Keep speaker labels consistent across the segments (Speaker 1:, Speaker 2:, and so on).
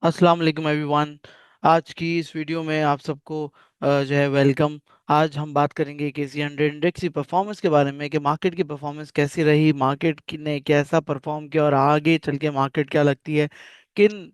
Speaker 1: अस्सलाम वालेकुम एवरीवन। आज की इस वीडियो में आप सबको जो है वेलकम। आज हम बात करेंगे KC 100 इंडेक्स की परफॉर्मेंस के बारे में कि मार्केट की परफॉर्मेंस कैसी रही, ने कैसा परफॉर्म किया और आगे चल के मार्केट क्या लगती है, किन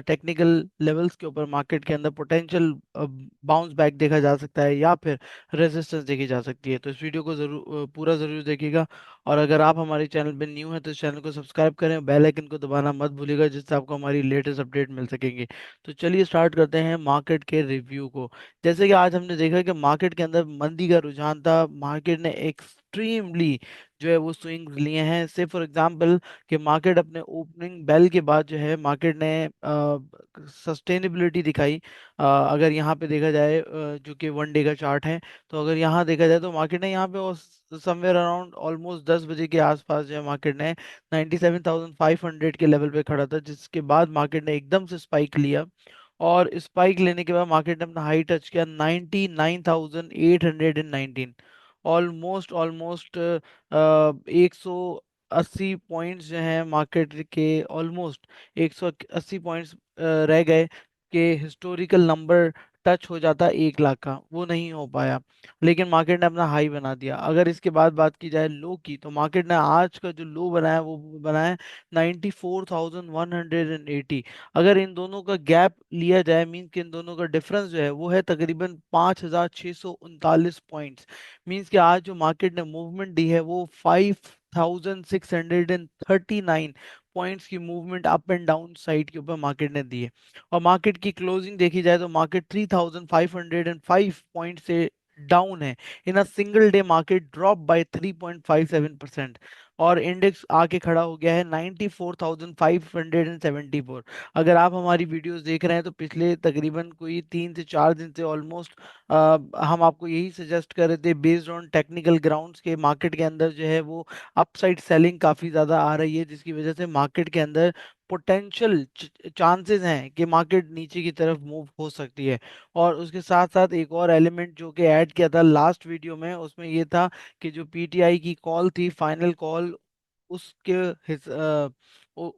Speaker 1: टेक्निकल लेवल्स के ऊपर मार्केट के अंदर पोटेंशियल बाउंस बैक देखा जा सकता है या फिर रेजिस्टेंस देखी जा सकती है। तो इस वीडियो को पूरा ज़रूर देखिएगा। और अगर आप हमारे चैनल पे न्यू हैं तो इस चैनल को सब्सक्राइब करें, बेल आइकन को दबाना मत भूलिएगा, जिससे आपको हमारी लेटेस्ट अपडेट मिल सकेंगे। तो चलिए स्टार्ट करते हैं मार्केट के रिव्यू को। जैसे कि आज हमने देखा कि मार्केट के अंदर मंदी का रुझान था, मार्केट ने एक्सट्रीमली जो है वो स्विंग्स लिए हैं। से फॉर एग्जांपल कि मार्केट अपने ओपनिंग बेल के बाद जो है मार्केट ने सस्टेनेबिलिटी दिखाई। अगर यहाँ पे देखा जाए जो कि 1 डे का चार्ट है, तो अगर यहाँ देखा जाए तो मार्केट ने यहाँ पे समवेयर अराउंड ऑलमोस्ट 10 बजे के आसपास जो है मार्केट ने 97,500 के लेवल पे खड़ा था, जिसके बाद मार्केट ने एकदम से स्पाइक लिया। और स्पाइक लेने के बाद मार्केट ने अपना हाई टच किया 99,819। ऑलमोस्ट ऑलमोस्ट 180 पॉइंट्स जो हैं मार्केट के, ऑलमोस्ट 180 पॉइंट्स रह गए कि हिस्टोरिकल नंबर टच हो जाता 1 लाख का, वो नहीं हो पाया। लेकिन मार्केट ने अपना हाई बना दिया। अगर इसके बाद बात की जाए लो की, तो मार्केट ने आज का जो लो बनाया वो बनाया 94,180। अगर इन दोनों का गैप लिया जाए, मीन्स कि इन दोनों का डिफरेंस जो है वो है तकरीबन 5,639 पॉइंट्स। मीन्स कि आज जो मार्केट ने मूवमेंट दी है वो 5,639 पॉइंट्स की movement up and down side के ऊपर मार्केट ने दी है। और मार्केट की क्लोजिंग देखी जाए तो मार्केट 3,505 पॉइंट से डाउन है। In a single day market drop by 3.57%। और इंडेक्स आके खड़ा हो गया है 94,574। अगर आप हमारी वीडियोस देख रहे हैं तो पिछले तकरीबन कोई 3 से 4 दिन से ऑलमोस्ट हम आपको यही सजेस्ट कर रहे थे, बेस्ड ऑन टेक्निकल ग्राउंड्स के मार्केट के अंदर जो है वो अपसाइड सेलिंग काफी ज्यादा आ रही है, जिसकी वजह से मार्केट के अंदर पोटेंशियल चांसेस हैं कि मार्केट नीचे की तरफ मूव हो सकती है। और उसके साथ साथ एक और एलिमेंट जो कि ऐड किया था लास्ट वीडियो में, उसमें ये था कि जो PTI की कॉल थी, फाइनल कॉल, उसके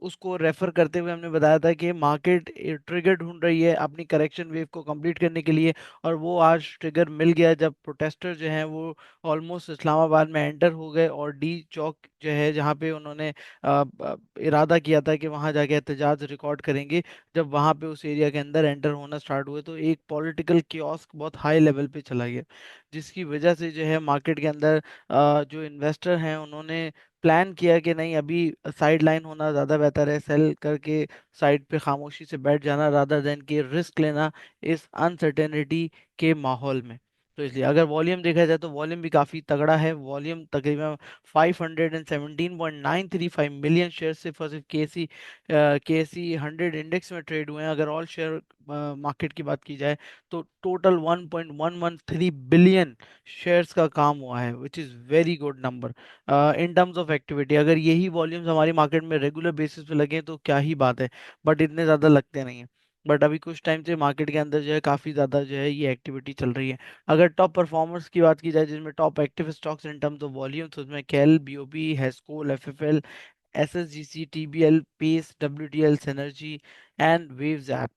Speaker 1: उसको रेफर करते हुए हमने बताया था कि मार्केट ट्रिगर ढूंढ रही है अपनी करेक्शन वेव को कंप्लीट करने के लिए। और वो आज ट्रिगर मिल गया जब प्रोटेस्टर जो हैं वो ऑलमोस्ट इस्लामाबाद में एंटर हो गए और डी चौक जो है जहाँ पे उन्होंने इरादा किया था कि वहां जाके एहतजाज रिकॉर्ड करेंगे, जब वहां पे उस एरिया के अंदर एंटर होना स्टार्ट हुए तो एक पॉलिटिकल कियोस्क बहुत हाई लेवल पे चला गया, जिसकी वजह से जो है मार्केट के अंदर जो इन्वेस्टर हैं उन्होंने प्लान किया कि नहीं, अभी साइड लाइन होना ज़्यादा बेहतर है, सेल करके साइड पे खामोशी से बैठ जाना रादर देन कि रिस्क लेना इस अनसर्टेनिटी के माहौल में। तो इसलिए अगर वॉल्यूम देखा जाए तो वॉल्यूम भी काफ़ी तगड़ा है। वॉल्यूम तकरीबन 517.935 मिलियन शेयर सिर्फ और सिर्फ KC 100 इंडेक्स में ट्रेड हुए हैं। अगर ऑल शेयर मार्केट की बात की जाए तो टोटल 1.113 बिलियन शेयर्स का काम हुआ है, which is very good number in terms of activity. अगर यही वॉल्यूम्स हमारी मार्केट में रेगुलर बेसिस पे लगे तो क्या ही बात है, बट इतने ज़्यादा लगते नहीं हैं। बट अभी कुछ टाइम से मार्केट के अंदर जो है काफ़ी ज़्यादा जो है ये एक्टिविटी चल रही है। अगर टॉप परफॉर्मर्स की बात की जाए जिसमें top active stocks in terms of volumes, उसमें कैल, BOP, Hascol, FFL, SSGC, TBL, Pace, WTL, Synergy and Waves app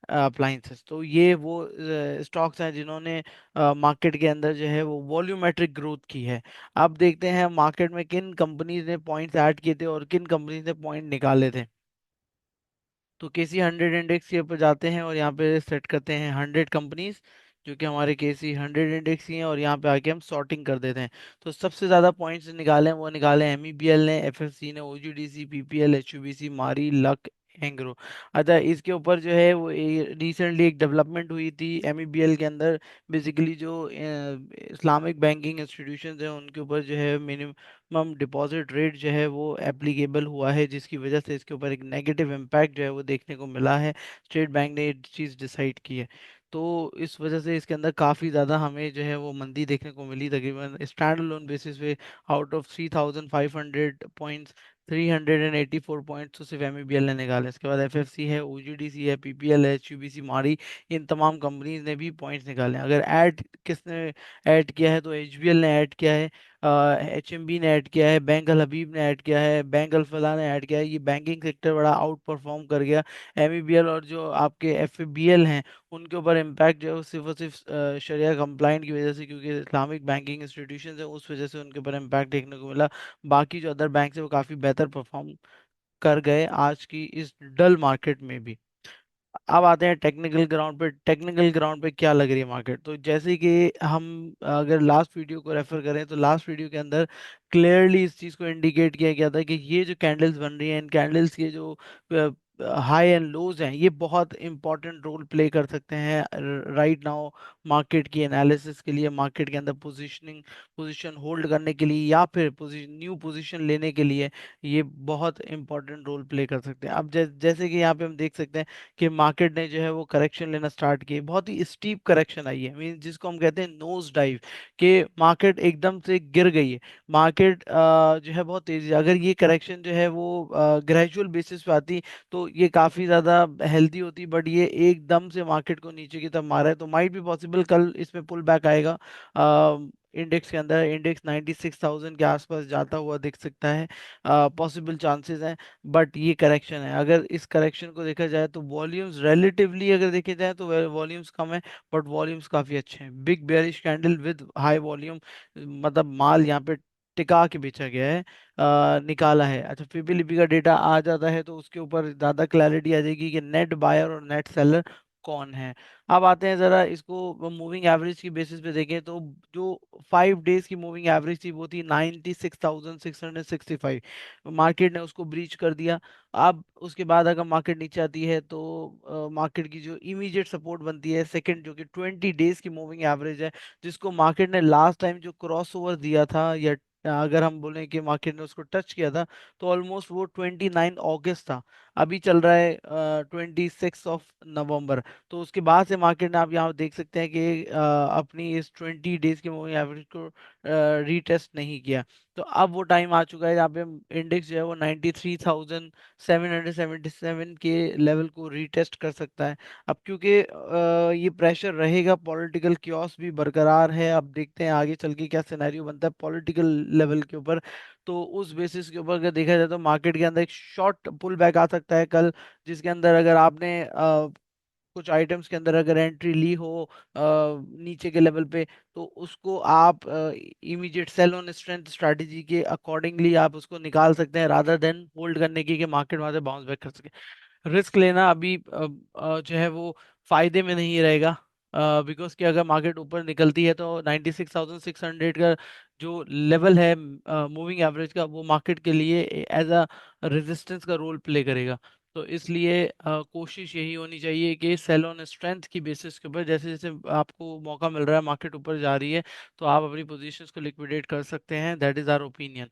Speaker 1: appliances. तो ये वो स्टॉक्स हैं जिन्होंने मार्केट के अंदर जो है वो वॉल्यूमेट्रिक ग्रोथ की है। अब देखते हैं मार्केट में किन कंपनीज ने पॉइंट्स ऐड किए थे और किन कंपनीज ने पॉइंट निकाले थे। तो KC 100 इंडेक्स के ऊपर जाते हैं और यहाँ पे सेट करते हैं 100 कंपनीज जो कि हमारे KC 100 इंडेक्स ही हैं, और यहाँ पे आके हम सॉर्टिंग कर देते हैं। तो सबसे ज़्यादा पॉइंट्स निकाले हैं वो निकाले हैं MEBL ने, FFC ने, OGDC, PPL, HUBC, मारी, लक, एंग्रो। अच्छा, इसके ऊपर जो है वो रिसेंटली एक डेवलपमेंट हुई थी MEBL के अंदर। बेसिकली जो इस्लामिक बैंकिंग इंस्टीट्यूशन है उनके ऊपर जो है मिनिमम डिपॉजिट रेट जो है वो एप्लीकेबल हुआ है, जिसकी वजह से इसके ऊपर एक नेगेटिव इम्पैक्ट जो है वो देखने को मिला है। स्टेट बैंक ने ये चीज़ डिसाइड की है। तो इस वजह से इसके अंदर काफ़ी ज़्यादा हमें जो है वो मंदी देखने को मिली। तकरीबन स्टैंड लोन बेसिस पे आउट ऑफ 3,500 पॉइंट्स, 384 पॉइंट्स तो सिर्फ MEBL ने निकाले। इसके बाद FFC है, OGDC है, PPL है, HUBC, मारी, इन तमाम कंपनीज ने भी पॉइंट्स निकाले हैं। अगर ऐड किसने ऐड किया है तो HBL ने ऐड किया है। HMB ने ऐड किया है, बैंक अल हबीब ने ऐड किया है, बैंक अल फलाह ने ऐड किया है। ये बैंकिंग सेक्टर बड़ा आउट परफॉर्म कर गया। MEBL और जो आपके FBL हैं उनके ऊपर इम्पैक्ट जो है वो सिर्फ और सिर्फ शरिया कंप्लाइंट की वजह से, क्योंकि इस्लामिक बैंकिंग इंस्टीट्यूशन है उस वजह से उनके ऊपर इम्पैक्ट देखने को मिला। बाकी जो अदर बैंक है वो काफ़ी बेहतर परफॉर्म कर गए आज की इस डल मार्केट में भी। अब आते हैं टेक्निकल ग्राउंड पे। टेक्निकल ग्राउंड पे क्या लग रही है मार्केट, तो जैसे कि हम अगर लास्ट वीडियो को रेफर करें तो लास्ट वीडियो के अंदर क्लियरली इस चीज़ को इंडिकेट किया गया था कि ये जो कैंडल्स बन रही हैं, इन कैंडल्स के जो हाई एंड लोज हैं ये बहुत इंपॉर्टेंट रोल प्ले कर सकते हैं राइट नाउ मार्केट की एनालिसिस के लिए, मार्केट के अंदर पोजीशन होल्ड करने के लिए या फिर न्यू पोजीशन लेने के लिए। ये बहुत इंपॉर्टेंट रोल प्ले कर सकते हैं। अब जैसे कि यहाँ पे हम देख सकते हैं कि मार्केट ने जो है वो करेक्शन लेना स्टार्ट की, बहुत ही स्टीप करेक्शन आई है, मीन जिसको हम कहते हैं नोज डाइव, कि मार्केट एकदम से गिर गई है। मार्केट जो है बहुत तेजी, अगर ये करेक्शन जो है वो ग्रेजुअल बेसिस पे आती तो ये काफी ज्यादा हेल्दी होती, बट ये एकदम से मार्केट को नीचे की तरफ मारा है, तो माइट भी पॉसिबल कल इसमें पुल बैक आएगा। इंडेक्स के अंदर इंडेक्स 96,000 के आसपास जाता हुआ दिख सकता है, पॉसिबल चांसेस हैं। बट ये करेक्शन है, अगर इस करेक्शन को देखा जाए तो वॉल्यूम्स रिलेटिवली अगर देखे जाए तो वॉल्यूम्स कम है, बट वॉल्यूम्स काफी अच्छे हैं। Big bearish candle with high volume, मतलब माल यहाँ पे टिका के बेचा गया है, निकाला है। अच्छा, फिबोनाची का डेटा आ जाता है तो उसके ऊपर ज्यादा क्लैरिटी आ जाएगी कि नेट बायर और नेट सेलर कौन है। अब आते हैं जरा इसको मूविंग एवरेज की बेसिस पे देखें तो जो 5 डेज की मूविंग एवरेज थी वो थी 96,665। मार्केट ने उसको ब्रीच कर दिया। अब उसके बाद अगर मार्केट नीचे आती है तो मार्केट की जो इमीडिएट सपोर्ट बनती है सेकंड, जो कि 20 डेज की मूविंग एवरेज है, जिसको मार्केट ने लास्ट टाइम जो क्रॉस ओवर दिया था, या अगर हम बोलें कि मार्केट ने उसको टच किया था, तो ऑलमोस्ट वो 29 अगस्त था। अभी चल रहा है 26 नवंबर। तो उसके बाद से मार्केट ने, आप यहाँ देख सकते हैं कि अपनी इस 20 डेज की मूविंग एवरेज को रीटेस्ट नहीं किया। तो अब वो टाइम आ चुका है जहाँ पे इंडेक्स जो है वो 93,777 के लेवल को रीटेस्ट कर सकता है। अब क्योंकि ये प्रेशर रहेगा, पॉलिटिकल क्योस भी बरकरार है, अब देखते हैं आगे चल के क्या सिनेरियो बनता है पॉलिटिकल लेवल के ऊपर। तो उस बेसिस के ऊपर अगर देखा जाए तो मार्केट के अंदर एक शॉर्ट पुल बैक आ सकता है कल, जिसके अंदर अगर आपने कुछ आइटम्स के अंदर अगर एंट्री ली हो नीचे के लेवल पे, तो उसको आप immediate sell on strength strategy के अकॉर्डिंगली आप उसको निकाल सकते हैं, रादर देन होल्ड करने की कि मार्केट वहां से बाउंस बैक कर सके। रिस्क लेना अभी जो है वो फायदे में नहीं रहेगा, बिकॉज कि अगर मार्केट ऊपर निकलती है तो 96,600 का जो लेवल है मूविंग एवरेज का, वो मार्केट के लिए एज अ रेजिस्टेंस का रोल प्ले करेगा। तो इसलिए कोशिश यही होनी चाहिए कि सेल ऑन स्ट्रेंथ की बेसिस के ऊपर, जैसे जैसे आपको मौका मिल रहा है, मार्केट ऊपर जा रही है, तो आप अपनी पोजीशंस को लिक्विडेट कर सकते हैं। That is our opinion.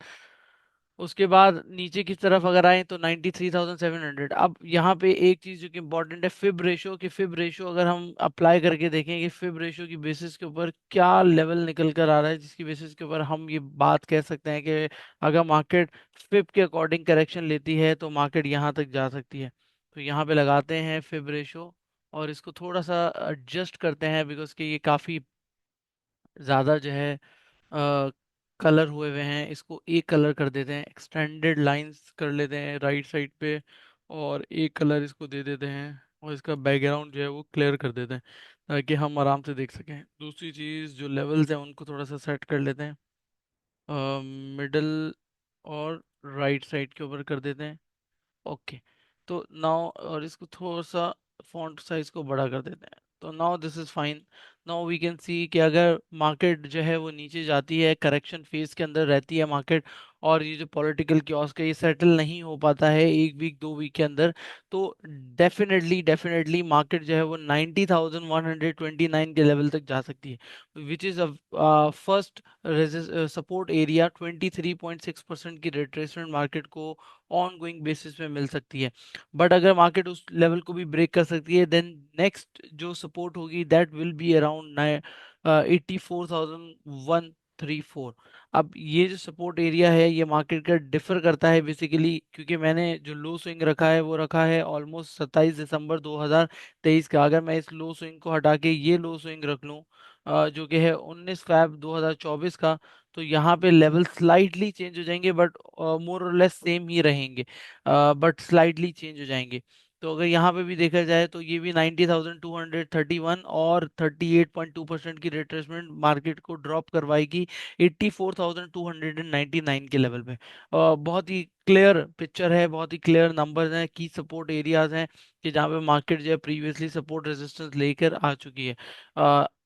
Speaker 1: उसके बाद नीचे की तरफ अगर आए तो 93,700। अब यहाँ पे एक चीज जो कि इम्पोर्टेंट है, फिब रेशो, कि फिब रेशो अगर हम अप्लाई करके देखें कि फिब रेशो की बेसिस के ऊपर क्या लेवल निकल कर आ रहा है, जिसकी बेसिस के ऊपर हम ये बात कह सकते हैं कि अगर मार्केट फिब के अकॉर्डिंग करेक्शन लेती है तो मार्केट यहाँ तक जा सकती है। तो यहाँ पे लगाते हैं फिब रेशो और इसको थोड़ा सा एडजस्ट करते हैं, बिकॉज कि ये काफ़ी ज़्यादा जो है कलर हुए हुए हैं। इसको एक कलर कर देते हैं, एक्सटेंडेड लाइंस कर लेते हैं राइट साइड पे, और एक कलर इसको दे देते हैं, और इसका बैकग्राउंड जो है वो क्लियर कर देते हैं ताकि हम आराम से देख सकें। दूसरी चीज़, जो लेवल्स हैं उनको थोड़ा सा सेट कर लेते हैं, मिडल और राइट साइड के ऊपर कर देते हैं। ओके। तो नाउ, और इसको थोड़ा सा फॉन्ट साइज को बड़ा कर देते हैं, तो now this is fine. Now we can see कि अगर मार्केट जो है वो नीचे जाती है, करेक्शन फेज के अंदर रहती है मार्केट, और ये जो पॉलिटिकल क्योस का ये सेटल नहीं हो पाता है 1 वीक 2 वीक के अंदर, तो डेफिनेटली डेफिनेटली मार्केट जो है वो 90,129 के लेवल तक जा सकती है, which is a first support area. 23.6% की रिट्रेसमेंट मार्केट को ऑन गोइंग बेसिस पे मिल सकती है। बट अगर मार्केट उस लेवल को भी ब्रेक कर सकती है, देन नेक्स्ट जो सपोर्ट होगी दैट विल बी अराउंड 84,134। अब ये जो सपोर्ट एरिया है ये मार्केट का डिफर करता है बेसिकली, क्योंकि मैंने जो लो स्विंग रखा है वो रखा है ऑलमोस्ट 27 दिसंबर 2023 का। अगर मैं इस लो स्विंग को हटा के ये लो स्विंग रख लूँ जो कि है 19 फैब 2024 का, तो यहाँ पे लेवल स्लाइटली चेंज हो जाएंगे, बट मोर और लेस सेम ही रहेंगे, बट स्लाइटली चेंज हो जाएंगे। तो अगर यहाँ पे भी देखा जाए तो ये भी 90,231 और 38.2% की रिट्रेसमेंट मार्केट को ड्रॉप करवाएगी 84,299 के लेवल पे। बहुत ही क्लियर पिक्चर है, बहुत ही क्लियर नंबर्स हैं, की सपोर्ट एरियाज हैं कि जहाँ पे मार्केट जो है प्रीवियसली सपोर्ट रेजिस्टेंस लेकर आ चुकी है।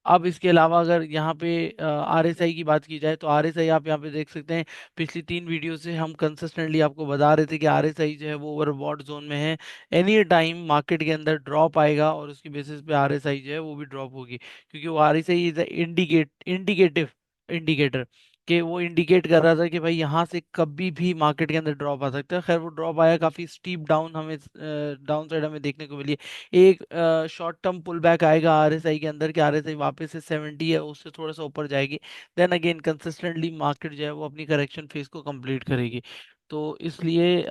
Speaker 1: अब इसके अलावा अगर यहाँ पे आरएसआई की बात की जाए तो आरएसआई आप यहाँ पे देख सकते हैं, पिछली 3 वीडियो से हम कंसिस्टेंटली आपको बता रहे थे कि आरएसआई जो है वो ओवरबॉट जोन में है। एनी टाइम मार्केट के अंदर ड्रॉप आएगा और उसकी बेसिस पे आरएसआई जो है वो भी ड्रॉप होगी, क्योंकि वो आरएसआई इज इंडिकेटिव इंडिकेटर, कि वो इंडिकेट कर रहा था कि भाई यहाँ से कभी भी मार्केट के अंदर ड्रॉप आ सकता है। खैर वो ड्रॉप आया, काफी स्टीप डाउन हमें डाउन साइड हमें देखने को मिली। एक शॉर्ट टर्म पुल बैक आएगा आरएसआई के अंदर, कि आरएसआई वापस से 70 है उससे थोड़ा सा ऊपर जाएगी, देन अगेन कंसिस्टेंटली मार्केट जो है वो अपनी करेक्शन फेज को कंप्लीट करेगी। तो इसलिए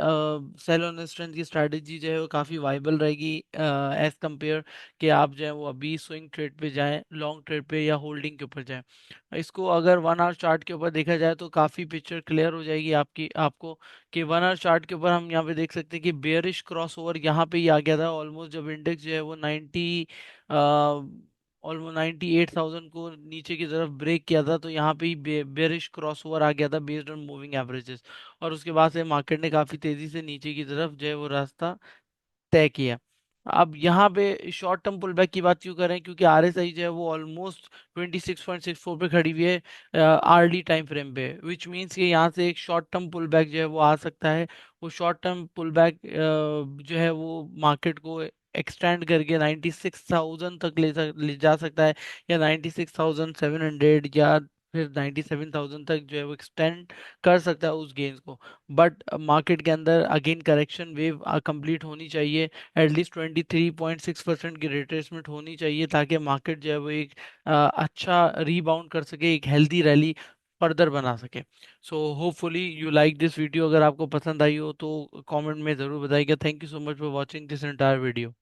Speaker 1: सेल ऑन स्ट्रेंथ की स्ट्रैटेजी जो है वो काफ़ी वाइबल रहेगी एज कंपेयर कि आप जो है वो अभी स्विंग ट्रेड पे जाएं, लॉन्ग ट्रेड पे या होल्डिंग के ऊपर जाएं। इसको अगर 1 आवर चार्ट के ऊपर देखा जाए तो काफ़ी पिक्चर क्लियर हो जाएगी आपकी आपको, कि 1 आवर चार्ट के ऊपर हम यहाँ पे देख सकते हैं कि बेयरिश क्रॉस ओवर यहाँ पे ही आ गया था ऑलमोस्ट, जब इंडेक्स जो है वो 98,000 को नीचे की तरफ ब्रेक किया था, तो यहाँ पे ही बेरिश क्रॉस ओवर आ गया था बेस्ड ऑन मूविंग एवरेजेस। और उसके बाद से मार्केट ने काफी तेजी से नीचे की तरफ जो है वो रास्ता तय किया। अब यहाँ पे शॉर्ट टर्म पुल बैक की बात क्यों करें, क्योंकि आरएसआई जो है वो ऑलमोस्ट 26.64 पे खड़ी हुई है आरडी टाइम फ्रेम पे, विच मीन्स कि यहाँ से एक शॉर्ट टर्म पुल बैक जो है वो आ सकता है। वो शॉर्ट टर्म पुल बैक जो है वो मार्केट को एक्सटेंड करके 96,000 तक ले जा सकता है, या 96,700, या फिर 97,000 तक जो है वो एक्सटेंड कर सकता है उस गेंस को। बट मार्केट के अंदर अगेन करेक्शन वेव कंप्लीट होनी चाहिए, एटलीस्ट 23.6% की रिट्रेसमेंट होनी चाहिए, ताकि मार्केट जो है वो एक अच्छा रीबाउंड कर सके, एक हेल्दी रैली फर्दर बना सके। So hopefully you like this video. अगर आपको पसंद आई हो तो कमेंट में ज़रूर बताइएगा। Thank you so much for watching this entire video.